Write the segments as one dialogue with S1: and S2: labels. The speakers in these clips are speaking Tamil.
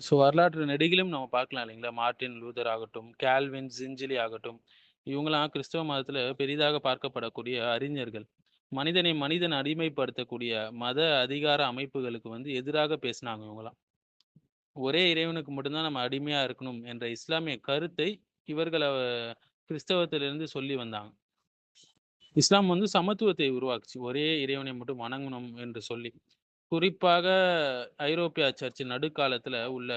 S1: ஸோ வரலாற்று நெடுகிலும் நம்ம பார்க்கலாம் இல்லைங்களா? மார்ட்டின் லூதர் ஆகட்டும், கால்வின், ஜின்ஜிலி ஆகட்டும், இவங்கலாம் கிறிஸ்தவ மதத்தில பெரிதாக பார்க்கப்படக்கூடிய அறிஞர்கள். மனிதன் அடிமைப்படுத்தக்கூடிய மத அதிகார அமைப்புகளுக்கு வந்து எதிராக பேசினாங்க இவங்கலாம். ஒரே இறைவனுக்கு மட்டும் தான் நம்ம அடிமையா இருக்கணும் என்ற இஸ்லாமிய கருத்தை இவர்கள் கிறிஸ்தவத்திலிருந்து சொல்லி வந்தாங்க. இஸ்லாம் வந்து சமத்துவத்தை உருவாக்குச்சு. ஒரே இறைவனை மட்டும் வணங்கணும் என்று சொல்லி. குறிப்பாக ஐரோப்பிய சர்ச் நடுக்காலத்தில உள்ள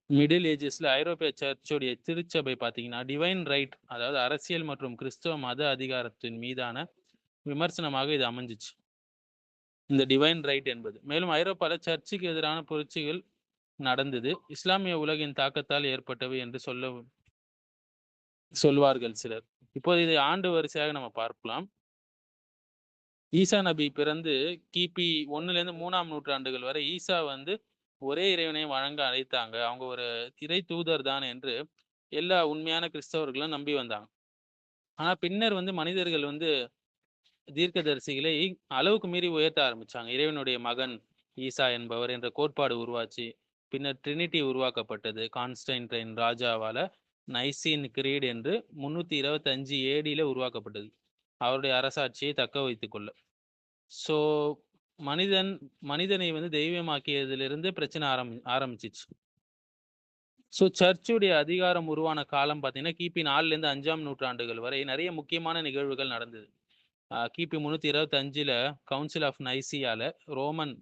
S1: மிடில் ஏஜஸ்ல ஐரோப்பிய சர்ச்சுடைய திருச்சபை பார்த்தீங்கன்னா, டிவைன் ரைட் அதாவது அரசியல் மற்றும் கிறிஸ்தவ மத அதிகாரத்தின் மீதான விமர்சனமாக இது அமைஞ்சுச்சு. இந்த டிவைன் ரைட் என்பது. மேலும் ஐரோப்பால சர்ச்சுக்கு எதிரான புரட்சிகள் நடந்தது. இஸ்லாமிய உலகின் தாக்கத்தால் ஏற்பட்டவை என்று சொல்வார்கள் சிலர். இப்போது இதை ஆண்டு வரிசையாக நம்ம பார்க்கலாம். ஈசா நபி பிறந்து கிபி 1லேருந்து 3ஆம் நூற்றாண்டுகள் வரை ஈசா வந்து ஒரே இறைவனை வணங்க அழைத்தாங்க. அவங்க ஒரு இறை தூதர் தான் என்று எல்லா உண்மையான கிறிஸ்தவர்களும் நம்பி வந்தாங்க. ஆனா பின்னர் வந்து மனிதர்கள் வந்து தீர்க்கதரிசிகளை அளவுக்கு மீறி உயர்த்த ஆரம்பிச்சாங்க. இறைவனுடைய மகன் ஈசா என்பவர் என்ற கோட்பாடு உருவாச்சு. பின்னர் ட்ரினிட்டி உருவாக்கப்பட்டது. கான்ஸ்டன்டைன் ராஜாவால நைசின் கிரீட் என்று 325 ஏடில உருவாக்கப்பட்டது. அவருடைய அரசாட்சியை தக்க வைத்துக் கொள்ள. ஸோ மனிதன் மனிதனை வந்து தெய்வமாக்கியதிலிருந்து பிரச்சனை ஆரம்பிச்சுச்சு. ஸோ சர்ச்சுடைய அதிகாரம் உருவான காலம் பார்த்தீங்கன்னா, கிபி 4லேருந்து 5ஆம் நூற்றாண்டுகள் வரை நெறைய முக்கியமான நிகழ்வுகள் நடந்தது. கிபி 325ல கவுன்சில் ஆஃப் நைசியால ரோமன்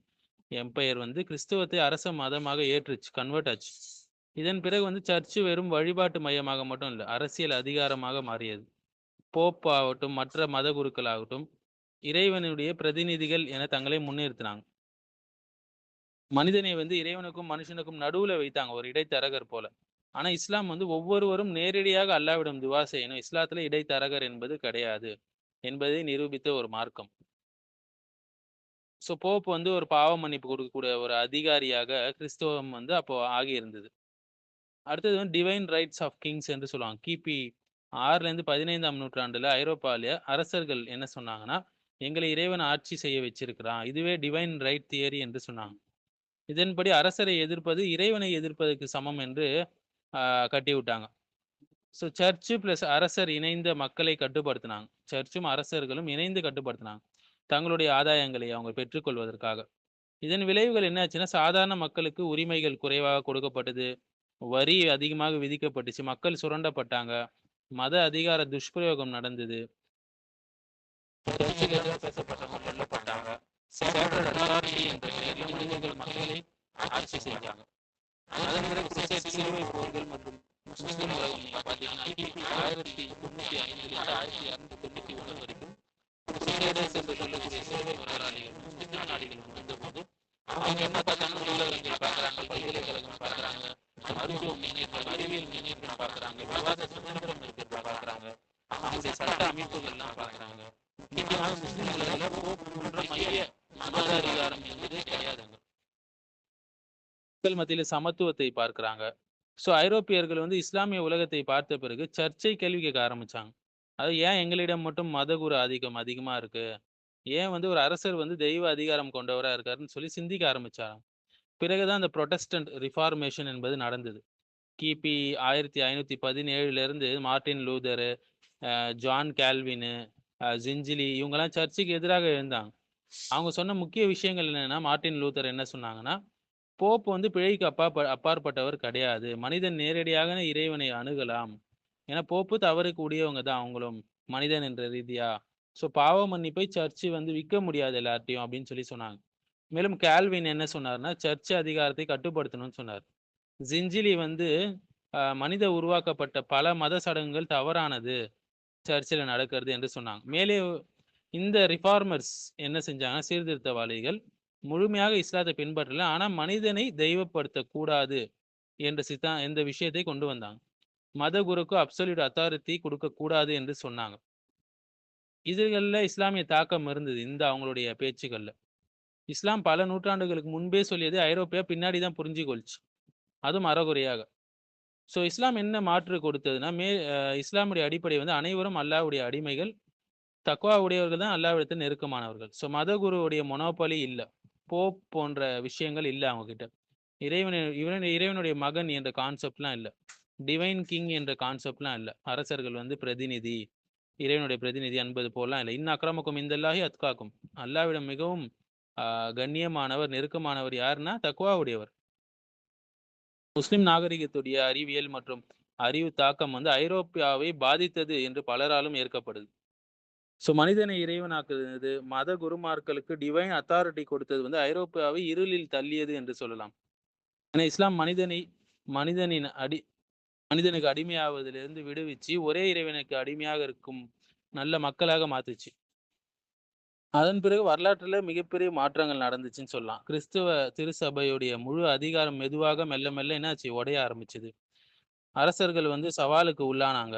S1: எம்பையர் வந்து கிறிஸ்துவத்தை அரச மதமாக ஏற்றுச்சு. கன்வெர்ட் ஆச்சு. இதன் பிறகு வந்து சர்ச் வெறும் வழிபாட்டு மையமாக மட்டும் இல்ல, அரசியல் அதிகாரமாக மாறியது. போப் ஆகட்டும், மற்ற மத குருக்கள் ஆகட்டும், இறைவனுடைய பிரதிநிதிகள் என தங்களை முன்னிறுத்தினாங்க. மனிதனை வந்து இறைவனுக்கும், மனுஷனுக்கும் நடுவுல வைத்தாங்க. ஒரு இடைத்தரகர் போல. ஆனா இஸ்லாம் வந்து ஒவ்வொருவரும் நேரடியாக அல்லாஹ்விடம் துவா செய்யணும். இஸ்லாத்துல இடைத்தரகர் என்பது கிடையாது என்பதை நிரூபித்த ஒரு மார்க்கம். ஸோ போப் வந்து ஒரு பாவ மன்னிப்பு கொடுக்கக்கூடிய ஒரு அதிகாரியாக கிறிஸ்தவம் வந்து அப்போ ஆகியிருந்தது. அடுத்தது வந்து டிவைன் ரைட்ஸ் ஆஃப் கிங்ஸ் என்று சொல்லுவாங்க. கிபி 6லேருந்து 15ஆம் நூற்றாண்டுல ஐரோப்பால அரசர்கள் என்ன சொன்னாங்கன்னா, எங்களை இறைவன் ஆட்சி செய்ய வச்சிருக்கிறான். இதுவே டிவைன் ரைட் தியரி என்று சொன்னாங்க. இதன்படி அரசரை எதிர்ப்பது இறைவனை எதிர்ப்பதற்கு சமம் என்று கட்டிவிட்டாங்க. ஸோ சர்ச் பிளஸ் அரசர் இணைந்த மக்களை கட்டுப்படுத்தினாங்க. சர்ச்சும் அரசர்களும் இணைந்து கட்டுப்படுத்தினாங்க. தங்களுடைய ஆதாயங்களை அவங்க பெற்றுக்கொள்வதற்காக. இதன் விளைவுகள் என்ன ஆச்சுன்னா, சாதாரண மக்களுக்கு உரிமைகள் குறைவாக கொடுக்கப்பட்டது. வரி அதிகமாக விதிக்கப்பட்டுச்சு. மக்கள் சுரண்டப்பட்டாங்க. மத அதிகார துஷ்பிரயோகம் நடந்தது. சர்ச்சுக்கு எதிராக பேசப்பட்டவங்க கொல்லப்பட்டாங்க. சேக்ரட் அத்தாரிட்டி என்ற பெயரில் மனிதர்கள் மக்களை ஆட்சி செஞ்சாங்க. அதன் பிறகு குருசேட் சிலுவை போர்கள் மற்றும் முஸ்லிம் உலகம் நீங்க பார்த்தீங்கன்னா, கிபி 1305 1291 வரைக்கும் குருசேடர்ஸ் என்று சொல்லக்கூடிய சிலுவை போராளிகள் முஸ்லிம் நாடுகள் இருந்தபோது, அவங்க என்ன பார்த்தாங்க? நூலகங்கள் பார்க்குறாங்க, பல்கலைக்கழகம் பார்க்குறாங்க, மருத்துவ முன்னேற்றம், அறிவியல் முன்னேற்றம் பார்க்குறாங்க, விவாத சுதந்திரம் இருக்கிறத பார்க்குறாங்க, அவங்களுடைய சட்ட அமைப்புகள்லாம் பார்க்குறாங்க. முக்கியமாக முஸ்லிம் உலகில் போப் போன்ற மைய மத அதிகாரம் என்பது கிடையாதுங்க. மக்கள் மத்தியில சமத்துவத்தை பார்க்கிறாங்க. ஸோ ஐரோப்பியர்கள் வந்து இஸ்லாமிய உலகத்தை பார்த்த பிறகு சர்ச்சை கேள்வி கேட்க ஆரம்பிச்சாங்க. அதாவது ஏன் எங்களிடம் மட்டும் மதகுரு ஆதிக்கம் அதிகமா இருக்கு? ஏன் வந்து ஒரு அரசர் வந்து தெய்வ அதிகாரம் கொண்டவரா இருக்காருன்னு சொல்லி சிந்திக்க ஆரம்பிச்சாங்க. பிறகுதான் அந்த புரொட்டஸ்டன்ட் ரிஃபார்மேஷன் என்பது நடந்தது. கிபி 1517லிருந்து மார்ட்டின் லூதரு, ஜான் கால்வினு, ஜின்ஜிலி இவங்கலாம் சர்ச்சுக்கு எதிராக எழுந்தாங்க. அவங்க சொன்ன முக்கிய விஷயங்கள் என்னன்னா, மார்ட்டின் லூதர் என்ன சொன்னாங்கன்னா, போப் வந்து பிழைக்கு அப்பாற்பட்டவர் கிடையாது. மனிதன் நேரடியாக இறைவனை அணுகலாம். ஏன்னா போப்பு தவறுக்கு உரியவங்க தான் அவங்களும். மனிதன் என்ற ரீதியா. ஸோ பாவ மன்னிப்பை சர்ச் வந்து விக்க முடியாது எல்லார்ட்டயும் அப்படின்னு சொல்லி சொன்னாங்க. மேலும் கால்வின் என்ன சொன்னார்ன்னா, சர்ச் அதிகாரத்தை கட்டுப்படுத்தணும்னு சொன்னார். ஜின்ஜிலி வந்து மனித உருவாக்கப்பட்ட பல மத சடங்குகள் தவறானது. சர்ச்சில நடக்கிறது என்று சொன்னாங்க. மேலே இந்த ரிஃபார்மர்ஸ் என்ன செஞ்சாங்கன்னா, சீர்திருத்தவாதிகள் முழுமையாக இஸ்லாத்தை பின்பற்றல. ஆனா மனிதனை தெய்வப்படுத்தக் கூடாது என்ற இந்த விஷயத்தை கொண்டு வந்தாங்க. மத குருக்கு அப்சல்யூட் அத்தாரிட்டி கொடுக்கக் கூடாது என்று சொன்னாங்க. இதுகள்ல இஸ்லாமிய தாக்கம் இருந்தது. இந்த அவங்களுடைய பேச்சுக்கள்ல. இஸ்லாம் பல நூற்றாண்டுகளுக்கு முன்பே சொல்லியது ஐரோப்பியா பின்னாடி தான் புரிஞ்சுக்கொள்ளுச்சு. அதுவும் அரைகுறையாக. ஸோ இஸ்லாம் என்ன மாற்று கொடுத்ததுன்னா, இஸ்லாமுடைய அடிப்படை வந்து அனைவரும் அல்லாஹ்வுடைய அடிமைகள். தக்வா உடையவர்கள் தான் அல்லாஹ்விடத்தில் நெருக்கமானவர்கள். ஸோ மதகுருவுடைய மொனோபொலி இல்ல. போப் போன்ற விஷயங்கள் இல்ல அவங்க கிட்ட. இறைவனுடைய மகன் என்ற கான்செப்ட்லாம் இல்லை. டிவைன் கிங் என்ற கான்செப்ட்லாம் இல்லை. அரசர்கள் வந்து பிரதிநிதி, இறைவனுடைய பிரதிநிதி என்பது போலாம் இல்லை. அக்ரமக்கும் இந்தல்லாஹி அத்காக்கும். அல்லாவிடம் மிகவும் கண்ணியமானவர், நெருக்கமானவர் யாருன்னா தக்வாவுடையவர். முஸ்லிம் நாகரிகத்துடைய அறிவியல் மற்றும் அறிவு தாக்கம் வந்து ஐரோப்பியாவை பாதித்தது என்று பலராலும் ஏற்கப்படுது. ஸோ மனிதனை இறைவனாக்குறது, மத குருமார்களுக்கு டிவைன் அத்தாரிட்டி கொடுத்தது வந்து ஐரோப்பியாவை இருளில் தள்ளியது என்று சொல்லலாம். ஏன்னா இஸ்லாம் மனிதனுக்கு அடிமையாவதிலிருந்து விடுவிச்சு ஒரே இறைவனுக்கு அடிமையாக இருக்கும் நல்ல மக்களாக மாத்துச்சு. அதன் பிறகு வரலாற்றுல மிகப்பெரிய மாற்றங்கள் நடந்துச்சுன்னு சொல்லலாம். கிறிஸ்துவ திருச்சபையுடைய முழு அதிகாரம் மெதுவாக மெல்ல மெல்ல என்னாச்சு உடைய ஆரம்பிச்சது. அரசர்கள் வந்து சவாலுக்கு உள்ளானாங்க.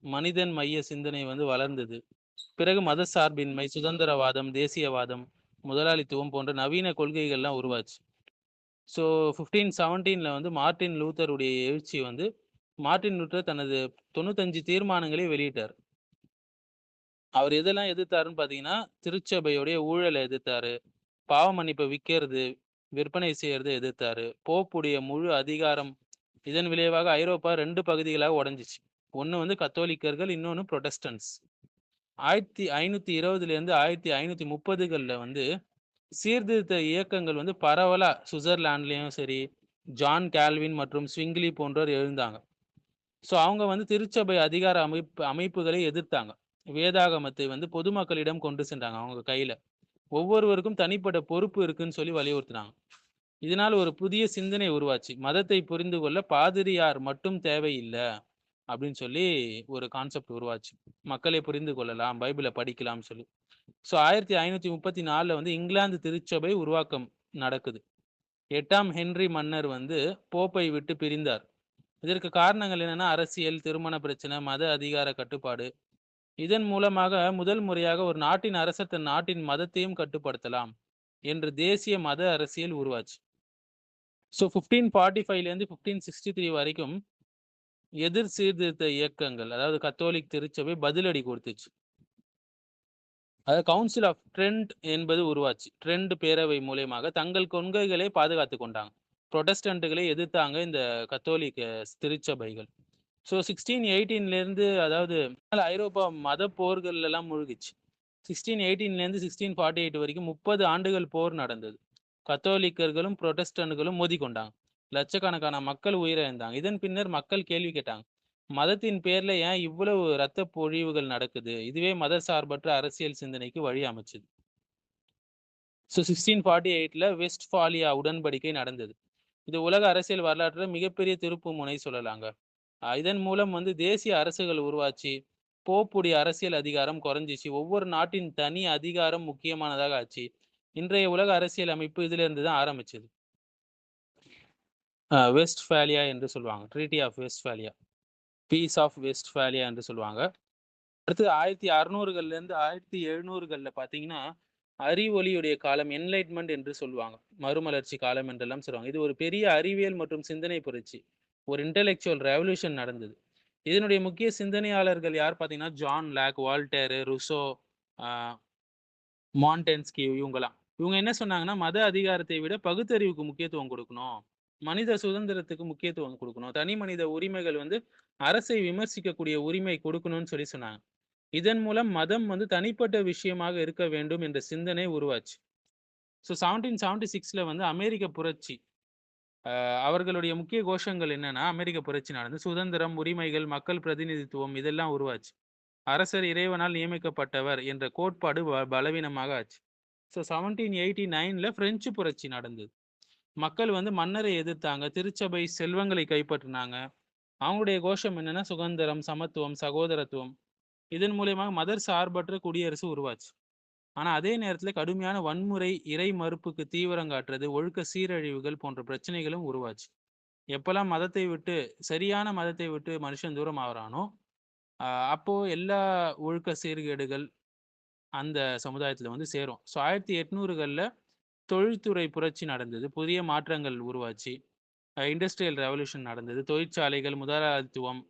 S1: மனிதன் மைய சிந்தனை வந்து வளர்ந்தது. பிறகு மத சார்பின்மை, சுதந்திரவாதம், தேசியவாதம், முதலாளித்துவம் போன்ற நவீன கொள்கைகள்லாம் உருவாச்சு. ஸோ 1517 வந்து மார்ட்டின் லூத்தருடைய எழுச்சி வந்து மார்ட்டின் லூத்தர் தனது 95 தீர்மானங்களை வெளியிட்டார். அவர் எதெல்லாம் எதிர்த்தாருன்னு பார்த்தீங்கன்னா, திருச்சபையுடைய ஊழலை எதிர்த்தாரு, பாவ மன்னிப்பை விற்பனை செய்யறதை எதிர்த்தாரு, போப்புடைய முழு அதிகாரம். இதன் விளைவாக ஐரோப்பா 2 பகுதிகளாக உடைஞ்சிச்சு. ஒன்று வந்து கத்தோலிக்கர்கள், இன்னொன்று புரொட்டஸ்டன்ஸ். 1520 1530 வந்து சீர்திருத்த இயக்கங்கள் வந்து பரவலா சுவிட்சர்லாண்ட்லயும் சரி, ஜான் கால்வின் மற்றும் ஸ்விங்லி போன்றோர் எழுந்தாங்க. ஸோ அவங்க வந்து திருச்சபை அதிகார அமைப்புகளை எதிர்த்தாங்க. வேதாகமத்தை வந்து பொதுமக்களிடம் கொண்டு சென்றாங்க அவங்க கையில. ஒவ்வொருவருக்கும் தனிப்பட்ட பொறுப்பு இருக்குன்னு சொல்லி வலியுறுத்தினாங்க. இதனால் ஒரு புதிய சிந்தனை உருவாச்சு. மதத்தை புரிந்து கொள்ள பாதிரியார் மட்டும் தேவையில்லை அப்படின்னு சொல்லி ஒரு கான்செப்ட் உருவாச்சு. மக்களை புரிந்து கொள்ளலாம், பைபிளை படிக்கலாம்னு சொல்லி. ஸோ 1534 வந்து இங்கிலாந்து திருச்சபை உருவாக்கம் நடக்குது. 8ஆம் ஹென்றி மன்னர் வந்து போப்பை விட்டு பிரிந்தார். இதற்கு காரணங்கள் என்னன்னா அரசியல், திருமண பிரச்சனை, மத அதிகார கட்டுப்பாடு. இதன் மூலமாக முதல் முறையாக ஒரு நாட்டின் அரசர் தன் நாட்டின் மதத்தையும் கட்டுப்படுத்தலாம் என்று தேசிய மத அரசியல் உருவாச்சு. ஸோ 1545 1563 வரைக்கும் எதிர் சீர்திருத்த இயக்கங்கள், அதாவது கத்தோலிக் திருச்சபை பதிலடி கொடுத்துச்சு. அதாவது கவுன்சில் ஆஃப் ட்ரெண்ட் என்பது உருவாச்சு. ட்ரெண்ட் பேரவை மூலயமாக தங்கள் கொள்கைகளை பாதுகாத்து கொண்டாங்க. புரொட்டஸ்டன்ட்டுகளை எதிர்த்தாங்க இந்த கத்தோலிக்க திருச்சபைகள். ஸோ 1618 அதாவது ஐரோப்பா மத போர்கள் எல்லாம் மூழ்கிச்சு. 1618 1648 வரைக்கும் 30 ஆண்டுகள் போர் நடந்தது. கத்தோலிக்கர்களும் புரொட்டஸ்டன்ட்களும் மோதி கொண்டாங்க. லட்சக்கணக்கான மக்கள் உயிரிழந்தாங்க. இதன் பின்னர் மக்கள் கேள்வி கேட்டாங்க, மதத்தின் பேர்ல ஏன் இவ்வளவு இரத்த பொழிவுகள் நடக்குது? இதுவே மத சார்பற்ற அரசியல் சிந்தனைக்கு வழி அமைச்சது. ஸோ 1648 வெஸ்ட்பாலியா உடன்படிக்கை நடந்தது. இது உலக அரசியல் வரலாற்றுல மிகப்பெரிய திருப்பு முனை சொல்லலாங்க. இதன் மூலம் வந்து தேசிய அரசுகள் உருவாச்சு. போப்புடைய அரசியல் அதிகாரம் குறைஞ்சிச்சு. ஒவ்வொரு நாட்டின் தனி அதிகாரம் முக்கியமானதாக ஆச்சு. இன்றைய உலக அரசியல் அமைப்பு இதுல இருந்து தான் ஆரம்பிச்சது. வெஸ்ட்பாலியா என்று சொல்லுவாங்க. ட்ரீட்டி ஆஃப் வெஸ்ட்பாலியா, பீஸ் ஆஃப் வெஸ்ட்பாலியா என்று சொல்லுவாங்க. அடுத்து 1600 1700 பார்த்தீங்கன்னா அறிவொளியுடைய காலம், என்லைட்மெண்ட் என்று சொல்லுவாங்க. மறுமலர்ச்சி காலம் என்றெல்லாம் சொல்லுவாங்க. இது ஒரு பெரிய அறிவியல் மற்றும் சிந்தனை புரட்சி, ஒரு இன்டெலெக்சுவல் ரெவல்யூஷன் நடந்தது. இதனுடைய முக்கிய சிந்தனையாளர்கள் யார் பார்த்தீங்கன்னா ஜான் லாக், வால்டேரு, ருசோ, மாண்டென்ஸ்கியூ. இவங்க என்ன சொன்னாங்கன்னா, மத அதிகாரத்தை விட பகுத்தறிவுக்கு முக்கியத்துவம் கொடுக்கணும், மனித சுதந்திரத்துக்கு முக்கியத்துவம் கொடுக்கணும், தனி மனித உரிமைகள் வந்து அரசை விமர்சிக்கக்கூடிய உரிமை கொடுக்கணும்னு சொல்லி சொன்னாங்க. இதன் மூலம் மதம் வந்து தனிப்பட்ட விஷயமாக இருக்க வேண்டும் என்ற சிந்தனை உருவாச்சு. ஸோ 1776 வந்து அமெரிக்க புரட்சி, அவர்களுடைய முக்கிய கோஷங்கள் என்னன்னா, அமெரிக்க புரட்சி நடந்து சுதந்திரம், உரிமைகள், மக்கள் பிரதிநிதித்துவம் இதெல்லாம் உருவாச்சு. அரசர் இறைவனால் நியமிக்கப்பட்டவர் என்ற கோட்பாடு பலவீனமாக ஆச்சு. ஸோ 1789 பிரெஞ்சு புரட்சி நடந்தது. மக்கள் வந்து மன்னரை எதிர்த்தாங்க, திருச்சபை செல்வங்களை கைப்பற்றினாங்க. அவங்களுடைய கோஷம் என்னன்னா சுதந்திரம், சமத்துவம், சகோதரத்துவம். இதன் மூலியமாக மதர் சார்பற்ற குடியரசு உருவாச்சு. ஆனா அதே நேரத்துல கடுமையான வன்முறை, இறை மறுப்புக்கு தீவிரம் காட்டுறது, ஒழுக்க சீரழிவுகள் போன்ற பிரச்சனைகளும் உருவாச்சு. எப்பெல்லாம் சரியான மதத்தை விட்டு மனுஷன் தூரம் ஆகுறானோ, அப்போ எல்லா ஒழுக்க சீர்கேடுகள் அந்த சமுதாயத்துல வந்து சேரும். ஸோ 1800 தொழில்துறை புரட்சி நடந்தது. புதிய மாற்றங்கள் உருவாச்சு. இண்டஸ்ட்ரியல் ரெவல்யூஷன் நடந்தது. தொழிற்சாலைகள், முதலாளித்துவம்,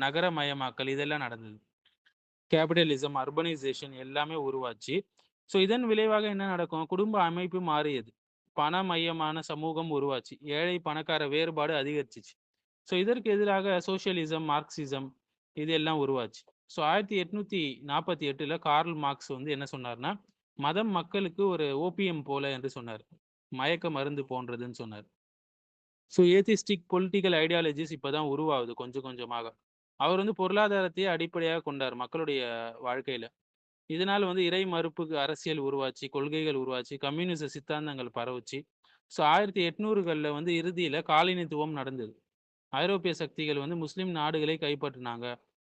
S1: நகரமயமாக்கல் இதெல்லாம் நடந்தது. கேபிட்டலிசம், அர்பனைசேஷன் எல்லாமே உருவாச்சு. ஸோ இதன் விளைவாக என்ன நடக்கும்? குடும்ப அமைப்பு மாறியது. பணமயமான சமூகம் உருவாச்சு. ஏழை பணக்கார வேறுபாடு அதிகரிச்சிச்சு. ஸோ இதற்கு எதிராக சோசியலிசம், மார்க்சிசம் இது எல்லாம் உருவாச்சு. ஸோ 1848ல கார்ல் மார்க்ஸ் வந்து என்ன சொன்னார்னா, மதம் மக்களுக்கு ஒரு ஓபியம் போல என்று சொன்னார். மயக்க மருந்து போன்றதுன்னு சொன்னார். ஸோ ஏத்திஸ்டிக் பொலிட்டிக்கல் ஐடியாலஜிஸ் இப்பதான் உருவாகுது கொஞ்சம் கொஞ்சமாக. அவர் வந்து பொருளாதாரத்தையே அடிப்படையாக கொண்டார் மக்களுடைய வாழ்க்கையில. இதனால வந்து இறை மறுப்புக்கு அரசியல் உருவாச்சு, கொள்கைகள் உருவாச்சு, கம்யூனிச சித்தாந்தங்கள் பரவுச்சு. ஸோ 1800கள்ல வந்து இறுதியில காலனித்துவம் நடந்தது. ஐரோப்பிய சக்திகள் வந்து முஸ்லிம் நாடுகளை கைப்பற்றினாங்க.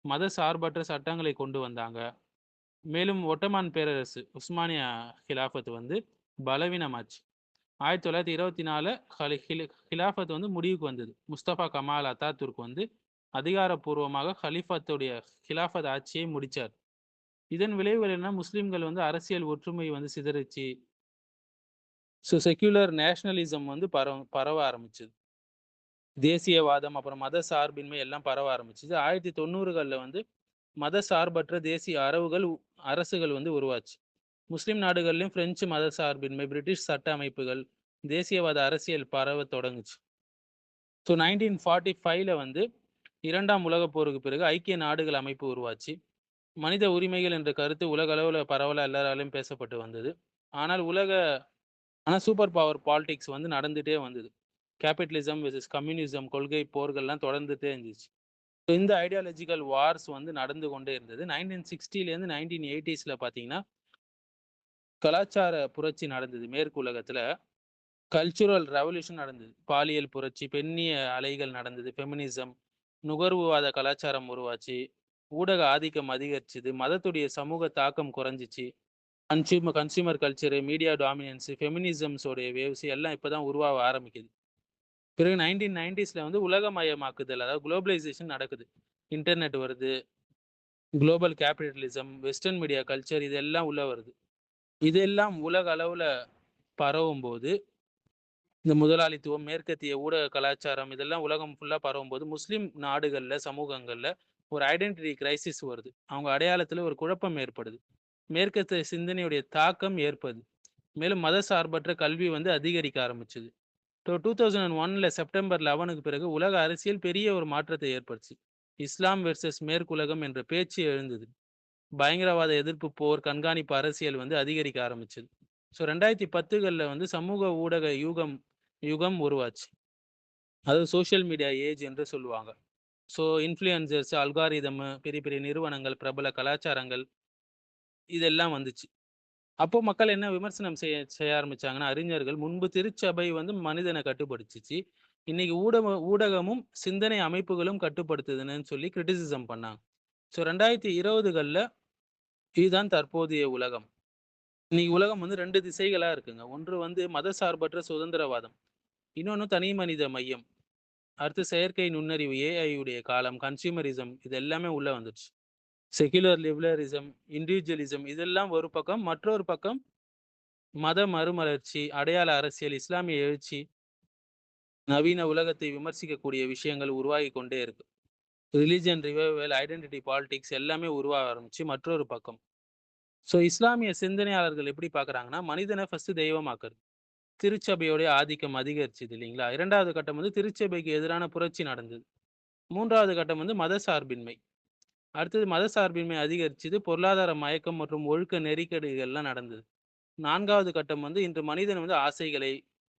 S1: மத சார்பற்ற சட்டங்களை கொண்டு வந்தாங்க. மேலும் ஒட்டமான் பேரரசு, உஸ்மானிய ஹிலாஃபத் வந்து பலவீனமாச்சு. 1924 ஹிலாஃபத் வந்து முடிவுக்கு வந்தது. முஸ்தபா கமால் அத்தாதுர்க் வந்து அதிகாரப்பூர்வமாக ஹிலாஃபத் ஆட்சியை முடிச்சார். இதன் விளைவுகள் என்ன, முஸ்லிம்கள் வந்து அரசியல் ஒற்றுமை வந்து சிதறிச்சு. ஸோ செக்யூலர் நேஷனலிசம் வந்து பரவ ஆரம்பிச்சது. தேசியவாதம், அப்புறம் மத சார்பின்மை எல்லாம் பரவ ஆரம்பிச்சது. 1990கள்ல வந்து மத சார்பற்ற தேசிய அரசுகள் வந்து உருவாச்சு. முஸ்லிம் நாடுகள்லையும் பிரெஞ்சு மத சார்பின்மை, பிரிட்டிஷ் சட்ட அமைப்புகள், தேசியவாத அரசியல் பரவ தொடங்குச்சு. ஸோ 1945ல வந்து 2ஆம் உலகப் போருக்கு பிறகு ஐக்கிய நாடுகள் அமைப்பு உருவாச்சு. மனித உரிமைகள் என்ற கருத்து உலக அளவில் பரவலாக எல்லாராலையும் பேசப்பட்டு வந்தது. ஆனால் சூப்பர் பவர் பாலிடிக்ஸ் வந்து நடந்துகிட்டே வந்தது. கேபிட்டலிசம் வெர்சஸ் கம்யூனிசம் கொள்கை போர்கள்லாம் தொடர்ந்துட்டே இருந்துச்சு. இந்த ஐடியாலஜிக்கல் வார்ஸ் வந்து நடந்து கொண்டே இருந்தது. 1960லேருந்து 1980ஸ்ல பார்த்தீங்கன்னா கலாச்சார புரட்சி நடந்தது. மேற்கு உலகத்துல கல்ச்சுரல் ரெவல்யூஷன் நடந்தது. பாலியல் புரட்சி, பெண்ணிய அலைகள் நடந்தது, ஃபெமினிசம், நுகர்வுவாத கலாச்சாரம் உருவாச்சு, ஊடக ஆதிக்கம் அதிகரிச்சுது, மதத்துடைய சமூக தாக்கம் குறைஞ்சிச்சு, consumer culture, media dominance, ஃபெமினிசம்ஸோடைய waves எல்லாம் இப்போதான் உருவாக ஆரம்பிக்குது. பிறகு 1990ஸ்ல வந்து உலகமயமாக்குதல், அதாவது குளோபலைசேஷன் நடக்குது. இன்டர்நெட் வருது, global capitalism, western media culture இதெல்லாம் உள்ள வருது. இதெல்லாம் உலக அளவில் பரவும் போது, இந்த முதலாளித்துவம், மேற்கத்திய ஊடக கலாச்சாரம் இதெல்லாம் உலகம் ஃபுல்லாக பரவும் போது, முஸ்லீம் நாடுகளில், சமூகங்களில் ஒரு ஐடென்டிட்டி கிரைசிஸ் வருது. அவங்க அடையாளத்தில் ஒரு குழப்பம் ஏற்படுது. மேற்கத்திய சிந்தனையுடைய தாக்கம் ஏற்படுது. மேலும் மத சார்பற்ற கல்வி வந்து அதிகரிக்க ஆரம்பிச்சுது. 2001ல செப்டம்பர் 11க்கு பிறகு உலக அரசியல் பெரிய ஒரு மாற்றத்தை ஏற்படுச்சு. இஸ்லாம் வெர்சஸ் மேற்குலகம் என்ற பேச்சு எழுந்தது. பயங்கரவாத எதிர்ப்பு போர், கண்காணிப்பு அரசியல் வந்து அதிகரிக்க ஆரம்பிச்சது. ஸோ 2010களில் வந்து சமூக ஊடக யுகம் உருவாச்சு. அதாவது சோசியல் மீடியா ஏஜ் என்று சொல்லுவாங்க. ஸோ இன்ஃப்ளூயன்சர்ஸ், அல்காரிதம், பெரிய பெரிய நிறுவனங்கள், பிரபல கலாச்சாரங்கள் இதெல்லாம் வந்துச்சு. அப்போ மக்கள் என்ன விமர்சனம் செய்ய ஆரம்பிச்சாங்கன்னா, அறிஞர்கள் முன்பு திருச்சபை வந்து மனிதனை கட்டுப்படுத்திச்சு, இன்னைக்கு ஊடகமும் சிந்தனை அமைப்புகளும் கட்டுப்படுத்துதுன்னு சொல்லி கிரிட்டிசிசம் பண்ணாங்க. ஸோ 2020களில் இதுதான் தற்போதைய உலகம். இன்னைக்கு உலகம் வந்து 2 திசைகளா இருக்குங்க. ஒன்று வந்து மத சார்பற்ற சுதந்திரவாதம், இன்னொன்று தனி மனித மையம். அடுத்து செயற்கை நுண்ணறிவு, ஏஐ உடைய காலம், கன்சியூமரிசம் இது எல்லாமே உள்ள வந்துடுச்சு. செக்யுலர் லிபரலிசம், இண்டிவிஜுவலிசம் இதெல்லாம் ஒரு பக்கம், மற்றொரு பக்கம் மத மறுமலர்ச்சி, அடையாள அரசியல், இஸ்லாமிய எழுச்சி, நவீன உலகத்தை விமர்சிக்கக்கூடிய விஷயங்கள் உருவாகி கொண்டே இருக்கு. ரிலிஜன் ரிவைவல், ஐடென்டிட்டி பாலிடிக்ஸ் எல்லாமே உருவாக ஆரம்பிச்சு மற்றொரு பக்கம். ஸோ இஸ்லாமிய சிந்தனையாளர்கள் எப்படி பார்க்குறாங்கன்னா, மனிதனை ஃபர்ஸ்ட் தெய்வமாக்குறது. திருச்சபையோடைய ஆதிக்கம் அதிகரிச்சுது இல்லைங்களா? 2வது கட்டம் வந்து திருச்சபைக்கு எதிரான புரட்சி நடந்தது. 3வது கட்டம் வந்து மத சார்பின்மை. அடுத்தது மத சார்பின்மை அதிகரிச்சது, பொருளாதார மயக்கம் மற்றும் ஒழுக்க நெருக்கடிகள்லாம் நடந்தது. 4வது கட்டம் வந்து இன்று மனிதன் வந்து ஆசைகளை,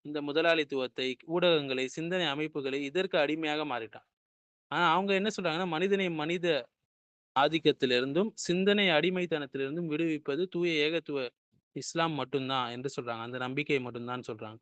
S1: இந்த முதலாளித்துவத்தை, ஊடகங்களை, சிந்தனை அமைப்புகளை இதற்கு அடிமையாக மாறிட்டான். ஆனா அவங்க என்ன சொல்றாங்கன்னா, மனிதனை மனித ஆதிக்கத்திலிருந்தும் சிந்தனை அடிமைத்தனத்திலிருந்தும் விடுவிப்பது தூய ஏகத்துவ இஸ்லாம் மட்டும்தான் என்று சொல்றாங்க. அந்த நம்பிக்கை மட்டும்தான் சொல்றாங்க.